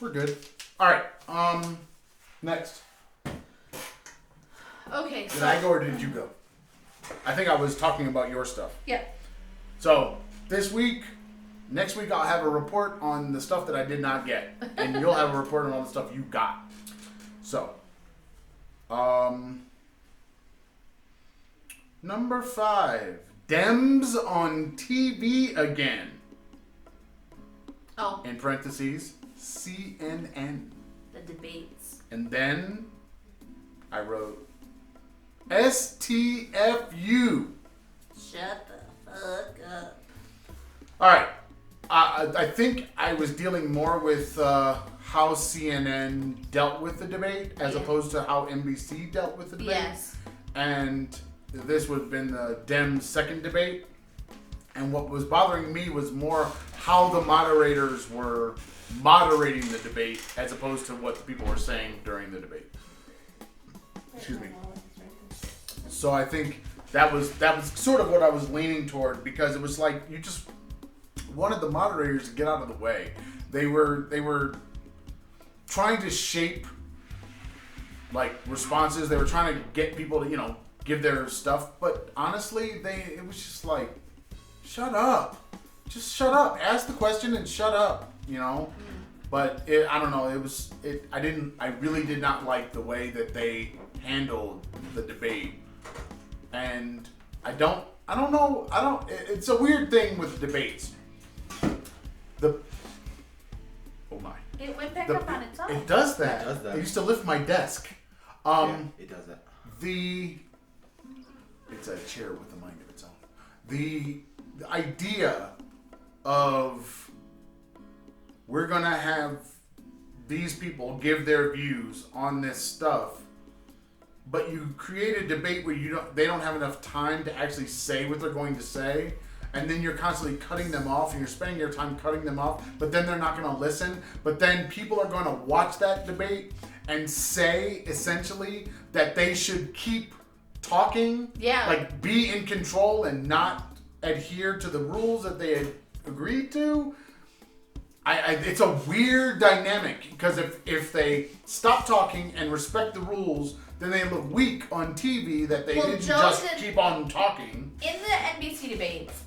we're good. All right. Next. Okay, Did I go or did you go? I think I was talking about your stuff. Yeah. So next week I'll have a report on the stuff that I did not get, and you'll have a report on all the stuff you got. So, number 5, Dems on TV again. Oh. In parentheses, CNN. The debates. And then I wrote STFU. Shut the fuck up. All right. I think I was dealing more with how CNN dealt with the debate as opposed to how NBC dealt with the debate. Yes. And this would have been the Dems' second debate. And what was bothering me was more how the moderators were moderating the debate as opposed to what the people were saying during the debate. Excuse me. So I think that was sort of what I was leaning toward, because it was like you just wanted the moderators to get out of the way. They were trying to shape like responses. They were trying to get people to, give their stuff, but honestly, it was just like, shut up. Just shut up. Ask the question and shut up, But I don't know, I really did not like the way that they handled the debate. And it's a weird thing with debates. Oh my. It went back up on its own. It does that. It does that. I used to lift my desk. Yeah, it does that. It's a chair with a mind of its own. The idea of we're gonna have these people give their views on this stuff, but you create a debate where they don't have enough time to actually say what they're going to say, and then you're constantly cutting them off, and you're spending your time cutting them off, but then they're not going to listen. But then people are going to watch that debate and say essentially that they should keep talking, like be in control and not adhere to the rules that they had agreed to. It's a weird dynamic, because if they stop talking and respect the rules, then they look weak on TV that they didn't just keep on talking. In the NBC debates,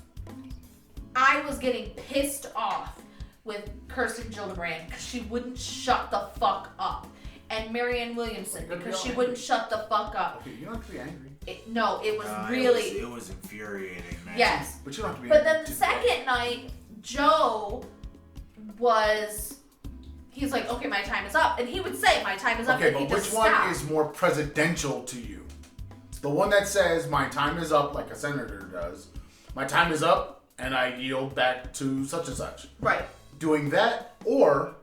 I was getting pissed off with Kirsten Gillibrand because she wouldn't shut the fuck up. And Marianne Williamson because she wouldn't shut the fuck up. Okay, you don't have to be angry. It was really... It was infuriating, man. Yes. But you don't have to be angry. But then the second night, Joe he's like, okay, my time is up. And he would say, my time is up. Okay, but which one is more presidential to you? The one that says, my time is up, like a senator does. My time is up, and I yield back to such and such. Right. Doing that, or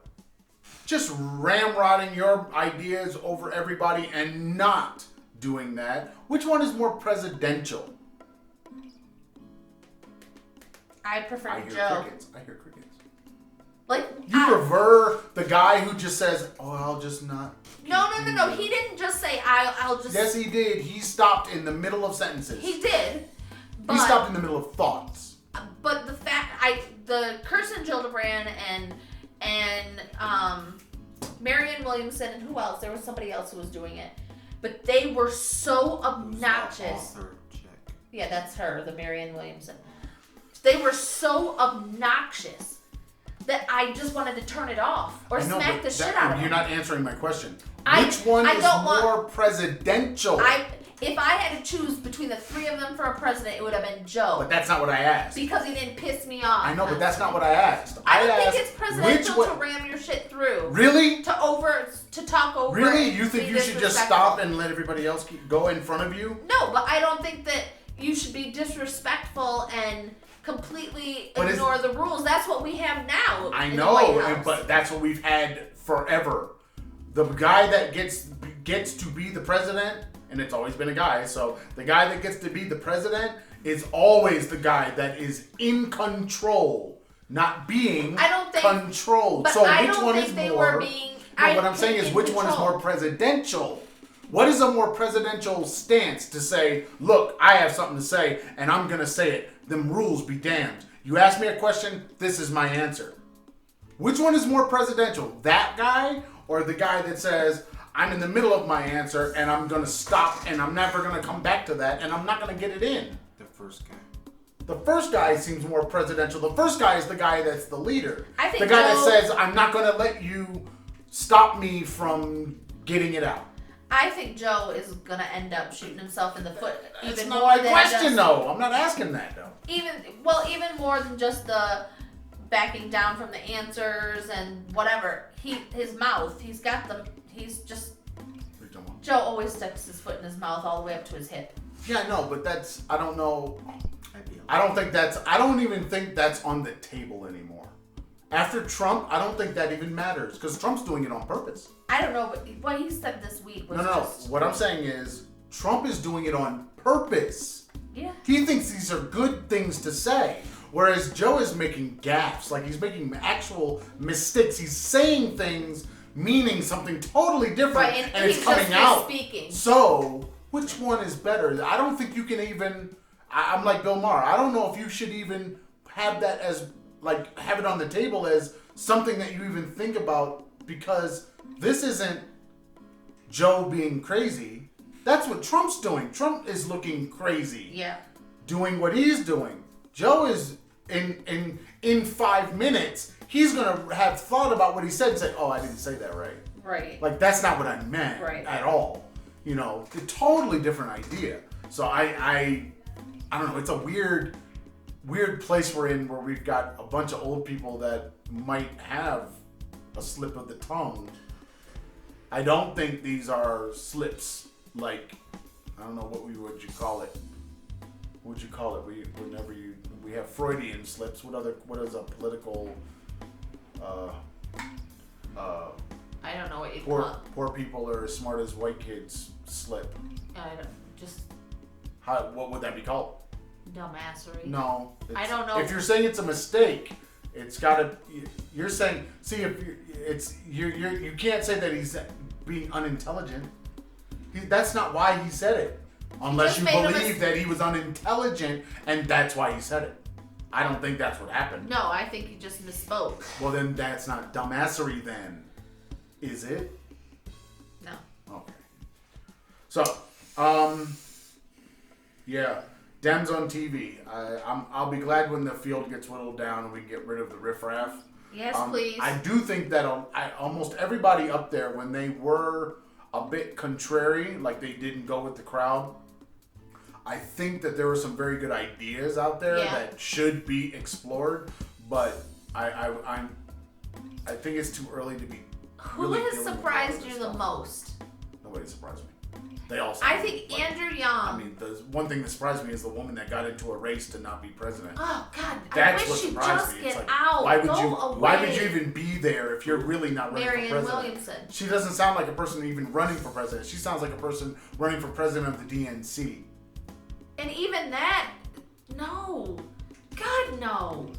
just ramrodding your ideas over everybody and not doing that. Which one is more presidential? I prefer I hear Joe. Crickets. I hear crickets. Like you prefer the guy who just says, "Oh, I'll just not." No. He didn't just say, "I'll just." Yes, he did. He stopped in the middle of sentences. He did. But, he stopped in the middle of thoughts. But the Kirsten Gillibrand and Marianne Williamson and who else? There was somebody else who was doing it, but they were so obnoxious. Yeah, that's her, the Marianne Williamson. They were so obnoxious that I just wanted to turn it off or smack the shit out of them. You're not answering my question. Which one is more presidential? If I had to choose between the three of them for a president, it would have been Joe. But that's not what I asked. Because he didn't piss me off. I know, but that's not what I asked. I don't think it's presidential to ram your shit through. Really? To talk over. Really? You think you should just stop and let everybody else go in front of you? No, but I don't think that you should be disrespectful and completely ignore the rules. That's what we have now. I know, but that's what we've had forever. The guy that gets to be the president, and it's always been a guy, so the guy that gets to be the president is always the guy that is in control, not being controlled. So which one is more? What I'm saying is, which one is more presidential? What is a more presidential stance to say, look, I have something to say, and I'm going to say it. Them rules be damned. You ask me a question, this is my answer. Which one is more presidential? That guy or the guy that says, I'm in the middle of my answer and I'm going to stop and I'm never going to come back to that and I'm not going to get it in? The first guy. The first guy seems more presidential. The first guy is the guy that's the leader. I think the guy Joe, that says, I'm not going to let you stop me from getting it out. I think Joe is going to end up shooting himself in the foot That's even not more my than question, just, though. I'm not asking that, though. even more than just the backing down from the answers and whatever. His mouth, he's just... Joe always sticks his foot in his mouth all the way up to his hip. Yeah, I know, but I don't know. I don't even think that's on the table anymore. After Trump, I don't think that even matters because Trump's doing it on purpose. I don't know, but what he said this week was No. What I'm saying is Trump is doing it on purpose. Yeah. He thinks these are good things to say, whereas Joe is making gaffes, like he's making actual mistakes. He's saying things meaning something totally different, right, and it's coming out. Speaking. So, which one is better? I don't think you can even. I'm like Bill Maher. I don't know if you should even have that as have it on the table as something that you even think about because this isn't Joe being crazy. That's what Trump's doing. Trump is looking crazy. Yeah. Doing what he's doing. Joe is in 5 minutes. He's gonna have thought about what he said and say, "Oh, I didn't say that right." Right. Like that's not what I meant at all. You know, a totally different idea. So I don't know. It's a weird place we're in where we've got a bunch of old people that might have a slip of the tongue. I don't think these are slips. Like I don't know what would you call it. What would you call it? We have Freudian slips. What is a political? I don't know what you call it. Poor people are as smart as white kids slip. What would that be called? Dumbassery. No. I don't know. If you're saying it's a mistake, it's gotta. You're saying. See, if you can't say that he's being unintelligent. That's not why he said it. Unless you believe that he was unintelligent and that's why he said it. I don't think that's what happened. No, I think he just misspoke. Well, then that's not dumbassery then. Is it? No. Okay. So, yeah. Dems on TV. I'll be glad when the field gets whittled down and we get rid of the riffraff. Yes, please. I do think that almost everybody up there, when they were a bit contrary, like they didn't go with the crowd, I think that there were some very good ideas out there that should be explored, but I think it's too early to be. Who has surprised you the most? Nobody surprised me. They all. I think Andrew Young. I mean, the one thing that surprised me is the woman that got into a race to not be president. Oh God! That's I wish what she'd surprised just me. get It's like, out. Why would you even be there if you're really not running for Marianne president? Williamson. She doesn't sound like a person even running for president. She sounds like a person running for president of the DNC. And even that, no, God no.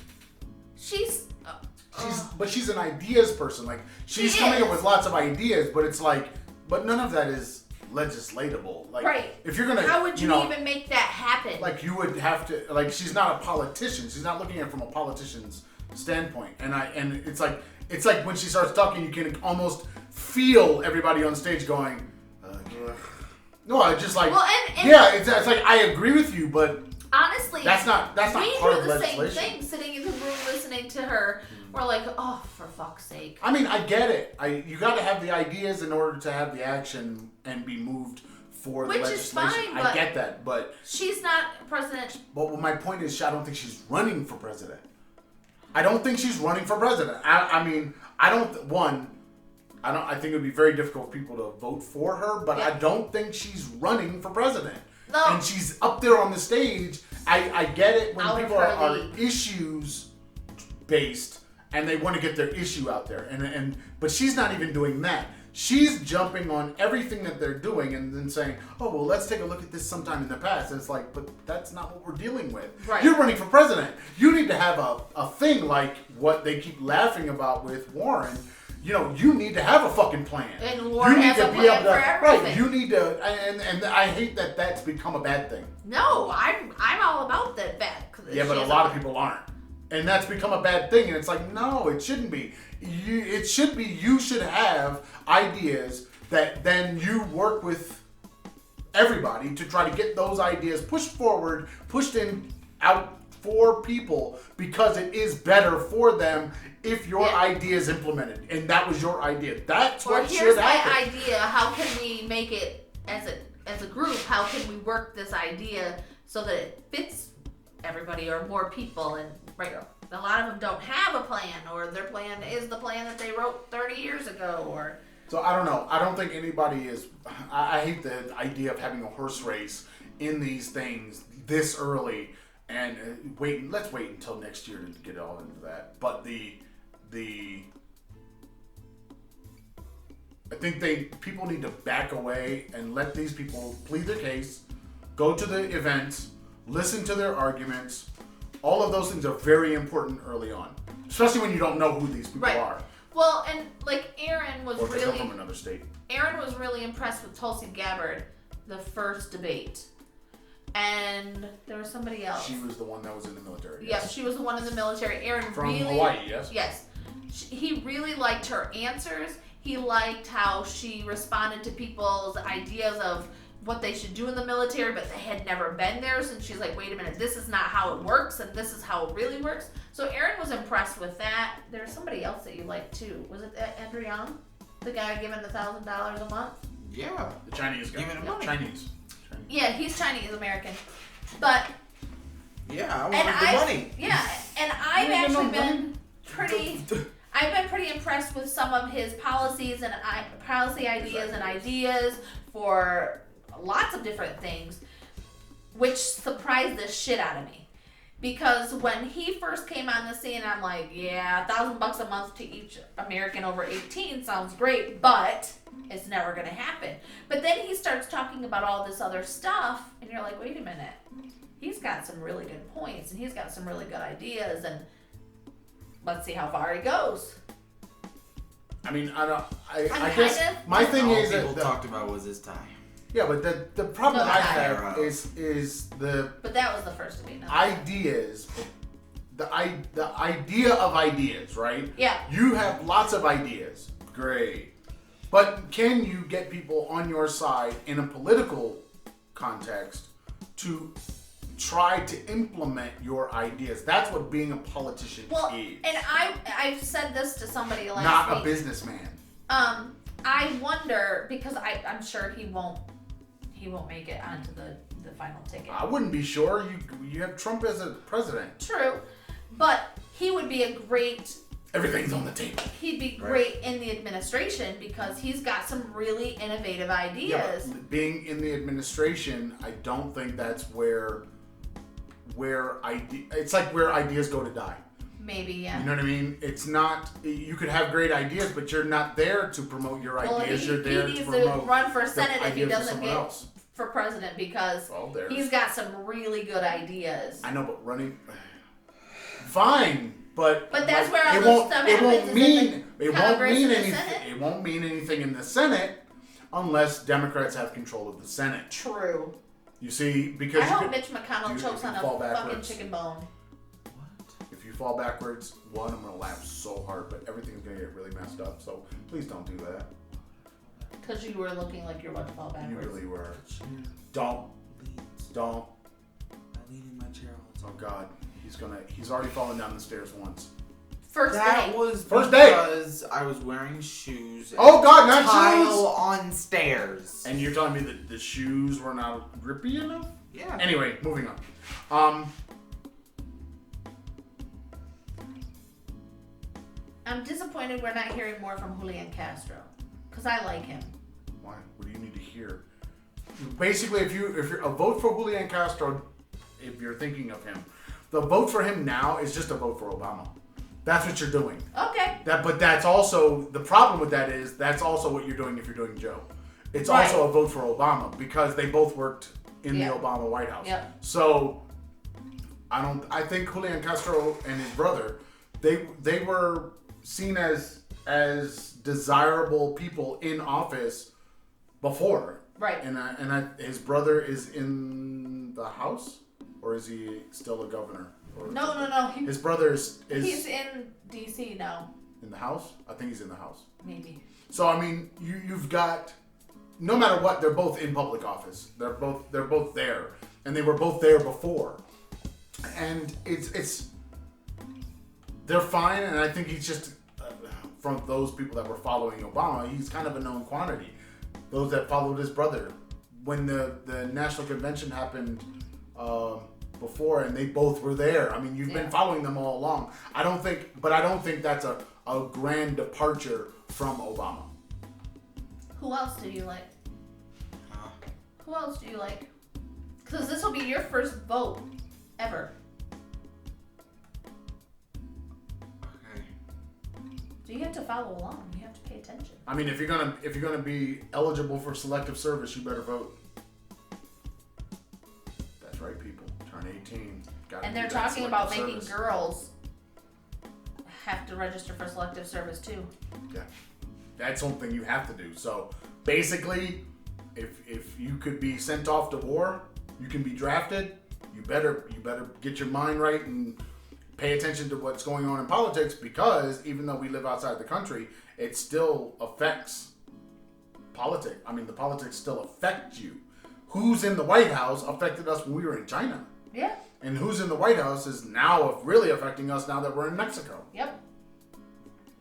But she's an ideas person. Like she's coming up with lots of ideas, but it's like, but none of that is legislatable. Like, right. If you're gonna, how would you even make that happen? Like you would have to. Like she's not a politician. She's not looking at it from a politician's standpoint. And it's like when she starts talking, you can almost feel everybody on stage going. No, it's just like it's like I agree with you, but honestly, that's not part of legislation. We do the same thing, sitting in the room listening to her. We're like, oh, for fuck's sake. I mean, I get it. You got to have the ideas in order to have the action and be moved for the legislation. Which is fine, I get that, but she's not president. But my point is, I don't think she's running for president. I don't think she's running for president. I mean, I think it would be very difficult for people to vote for her, but I don't think she's running for president. No. And she's up there on the stage. I get it when people are issues based and they want to get their issue out there. But she's not even doing that. She's jumping on everything that they're doing and then saying, oh, well, let's take a look at this sometime in the past. And it's like, but that's not what we're dealing with. Right. You're running for president. You need to have a thing like what they keep laughing about with Warren. You know, you need to have a fucking plan. And Warren has a plan for everything. Right, you need to, and I hate that that's become a bad thing. No, I'm all about that bad. Yeah, but a lot of people aren't. And that's become a bad thing. And it's like, no, it shouldn't be. You should have ideas that then you work with everybody to try to get those ideas pushed forward, pushed in out for people, because it is better for them if your idea is implemented. And that was your idea. That's what should happen. Here's my idea. How can we make it as a group? How can we work this idea so that it fits everybody or more people? And a lot of them don't have a plan, or their plan is the plan that they wrote 30 years ago, or... So I don't know. I don't think anybody is... I hate the idea of having a horse race in these things this early, and let's wait until next year to get all into that. But I think people need to back away and let these people plead their case, go to the events, listen to their arguments. All of those things are very important early on, especially when you don't know who these people are. Well, and like Aaron was or really from another state. Aaron was really impressed with Tulsi Gabbard the first debate, and there was somebody else. She was the one that was in the military. Yes, she was the one in the military. Aaron from really, Hawaii. Yes. Yes, he really liked her answers. He liked how she responded to people's ideas of what they should do in the military, but they had never been there. And she's like, wait a minute, this is not how it works, and this is how it really works. So Aaron was impressed with that. There's somebody else that you liked too. Was it Andrew Young? The guy given $1,000 a month? Yeah. The Chinese guy. Giving him money. Chinese. Yeah, he's Chinese American. But... Yeah, I wanted the money. Yeah, and I've actually been pretty impressed with some of his policies and policy ideas and ideas for lots of different things, which surprised the shit out of me. Because when he first came on the scene, I'm like, yeah, $1,000 a month to each American over 18 sounds great, but it's never going to happen. But then he starts talking about all this other stuff, and you're like, wait a minute. He's got some really good points, and he's got some really good ideas, and let's see how far he goes. I mean, I guess my thing is that people talked about was his tie. Yeah, but the problem I have is the... But that was the first debate. Ideas. The idea of ideas, right? Yeah. You have lots of ideas. Great. But can you get people on your side in a political context to try to implement your ideas? That's what being a politician is. And I've said this to somebody last Not week. a businessman. I wonder, because I'm sure he won't make it onto the final ticket. I wouldn't be sure. You have Trump as a president. True. But he would be a great... Everything's on the table. He'd be great in the administration because he's got some really innovative ideas. Yeah, being in the administration, I don't think that's where it's like where ideas go to die. Maybe, yeah. You know what I mean? It's not, you could have great ideas, but you're not there to promote your ideas. You're there to promote. He needs to run for Senate if he doesn't get else. For president because he's got some really good ideas. I know, but running, fine, but that's where all this stuff happens. It won't mean anything in the Senate unless Democrats have control of the Senate. True. You see, because I hope Mitch McConnell chokes on a fucking chicken bone. If you fall backwards, I'm going to laugh so hard, but everything's going to get really messed up, so please don't do that. Because you were looking like you're about to fall backwards. You really were. Don't. I lean in my chair all the time. Oh, God. He's already fallen down the stairs once. That was first day. Because I was wearing shoes. Oh, God, not tile shoes! on stairs. And you're telling me that the shoes were not grippy enough? Yeah. Anyway, moving on. I'm disappointed we're not hearing more from Julian Castro. Because I like him. Why? What do you need to hear? Basically, if you're a vote for Julian Castro, if you're thinking of him, the vote for him now is just a vote for Obama. That's what you're doing. Okay. But that's also, the problem with that is, that's also what you're doing if you're doing Joe. It's also a vote for Obama, because they both worked in the Obama White House. Yep. So, I think Julian Castro and his brother, they were seen as desirable people in office before. Right. And his brother is in the House? Or is he still a governor? Or No. His brother is He's in D.C. now. in the House. I think he's in the House. Maybe. So I mean, you've got, no matter what, they're both in public office. They're both there, and they were both there before, and it's they're fine. And I think he's just from those people that were following Obama, he's kind of a known quantity. Those that followed his brother, when the national convention happened before, and they both were there. I mean, you've been following them all along. I don't think that's a grand departure from Obama. Who else do you like? Huh? Who else do you like? Because this will be your first vote ever. Okay. So you have to follow along. You have to pay attention. I mean, if you're gonna be eligible for selective service, you better vote. That's right, people. Turn 18. And they're talking about making girls have to register for selective service too. Yeah, that's something you have to do. So basically, if you could be sent off to war, you can be drafted. You better get your mind right and pay attention to what's going on in politics, because even though we live outside the country, it still affects politics. I mean, the politics still affect you. Who's in the White House affected us when we were in China. Yeah. And who's in the White House is now really affecting us now that we're in Mexico. Yep.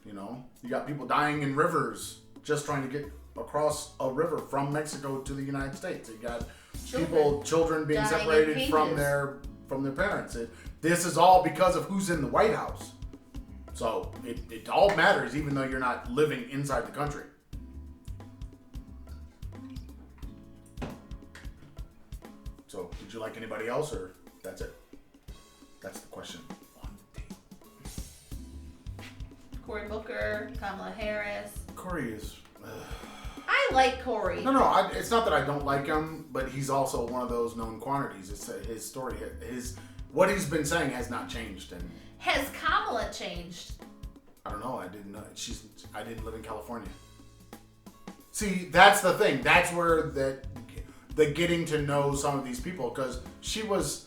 You know, you got people dying in rivers just trying to get across a river from Mexico to the United States. You got children being dying separated from their parents. This is all because of who's in the White House. So it all matters, even though you're not living inside the country. So, did you like anybody else, or that's it? That's the question on the table. Cory Booker, Kamala Harris. Cory is... I like Cory. No, it's not that I don't like him, but he's also one of those known quantities. It's his story, what he's been saying has not changed. And Has Kamala changed? I don't know. I didn't know. I didn't live in California. See, that's the thing. That's where the getting to know some of these people, because she was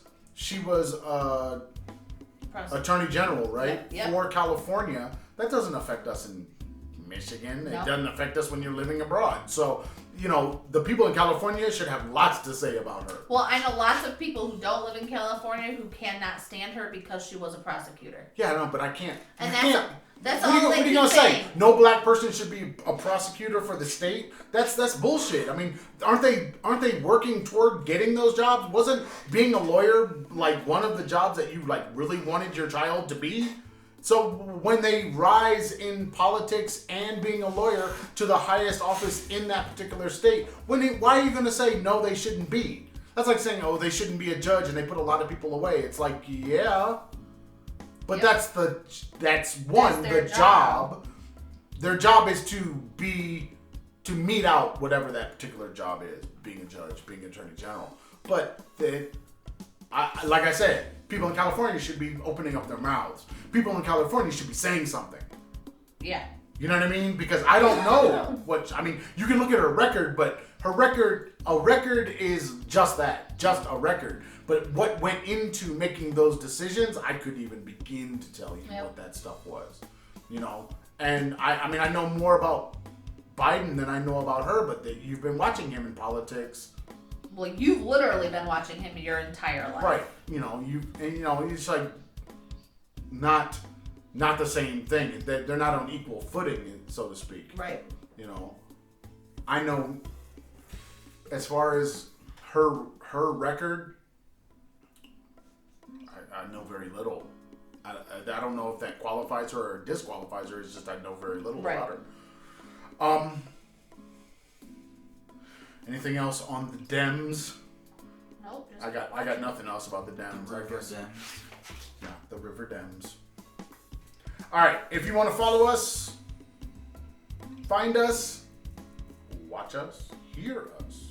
Attorney General, right? Yep. For California. That doesn't affect us in Michigan. No. It doesn't affect us when you're living abroad. So, the people in California should have lots to say about her. Well, I know lots of people who don't live in California who cannot stand her because she was a prosecutor. Yeah, I know, but I can't. And that's What all are they you gonna keep saying. say? No black person should be a prosecutor for the state? That's bullshit. I mean, aren't they working toward getting those jobs? Wasn't being a lawyer like one of the jobs that you like really wanted your child to be? So when they rise in politics and being a lawyer to the highest office in that particular state, why are you going to say no, they shouldn't be? That's like saying, oh, they shouldn't be a judge and they put a lot of people away. It's like, yeah, but Yeah. that's their job. Their job is to mete out whatever that particular job is, being a judge, being attorney general. But like I said, people in California should be opening up their mouths. People in California should be saying something. Yeah. You know what I mean? Because I don't know you can look at her record, but a record is just that, just a record. But what went into making those decisions, I couldn't even begin to tell you what that stuff was. And I know more about Biden than I know about her, but you've been watching him in politics. Well, you've literally been watching him your entire life. Right. It's like not the same thing. They're not on equal footing, so to speak. Right. I know as far as her record, I know very little. I don't know if that qualifies her or disqualifies her. It's just I know very little about her. Anything else on the Dems? Nope. I got nothing else about the Dems. The River Dems. Dems. Yeah, the River Dems. All right, if you want to follow us, find us, watch us, hear us.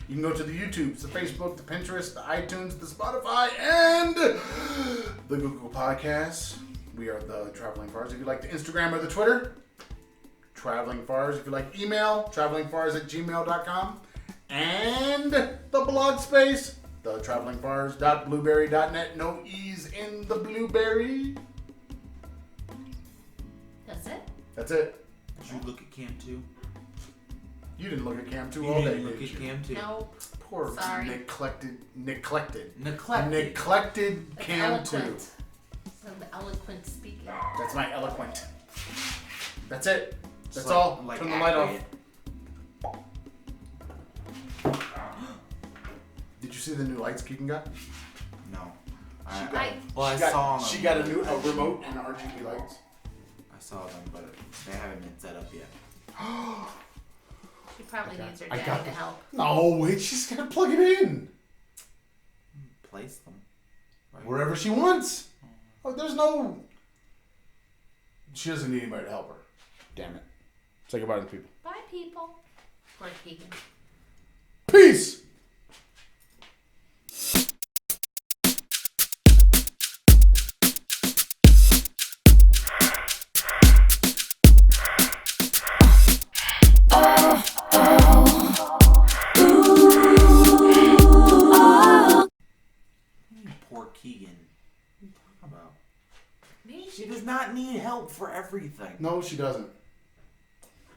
You can go to the YouTubes, the Facebook, the Pinterest, the iTunes, the Spotify, and the Google Podcasts. We are the Traveling Farrs. If you like the Instagram or the Twitter, Traveling Farrs. If you like email, travelingfarrs@gmail.com. And the blog space, The travelingfarrs.blueberry.net. No E's in the blueberry. That's it? That's it. Did you look at Cam 2? You didn't look at Cam 2 You all day, didn't look did at you? Cam 2. Nope. Poor Sorry. neglected Neglected. Cam 2. Eloquent. Some eloquent speaking. That's my eloquent. That's it. That's Just all. like Turn the light off. accurate. Did you see the new lights Keegan got? No. She I got- saw them. She got a new remote and RGB lights. I saw them, but they haven't been set up yet. She probably needs her I daddy got to the- help. No, wait, she's gonna plug it in Place them. Right. wherever she wants. Oh, there's no. She doesn't need anybody to help her. Damn it. Say goodbye to the people. Bye, people. Poor Keegan. Peace. Poor Keegan. What are you talking about? Maybe She does not need help for everything. No, she doesn't.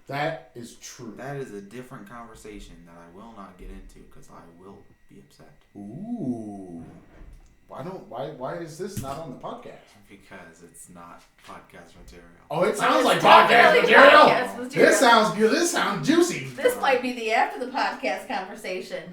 That is true. That is a different conversation that I will not get into because I will be upset. Ooh. Why is this not on the podcast? Because it's not podcast material. Oh, it sounds It's like podcast definitely material. podcast material. This sounds good. This sounds juicy. This might be the after the podcast conversation.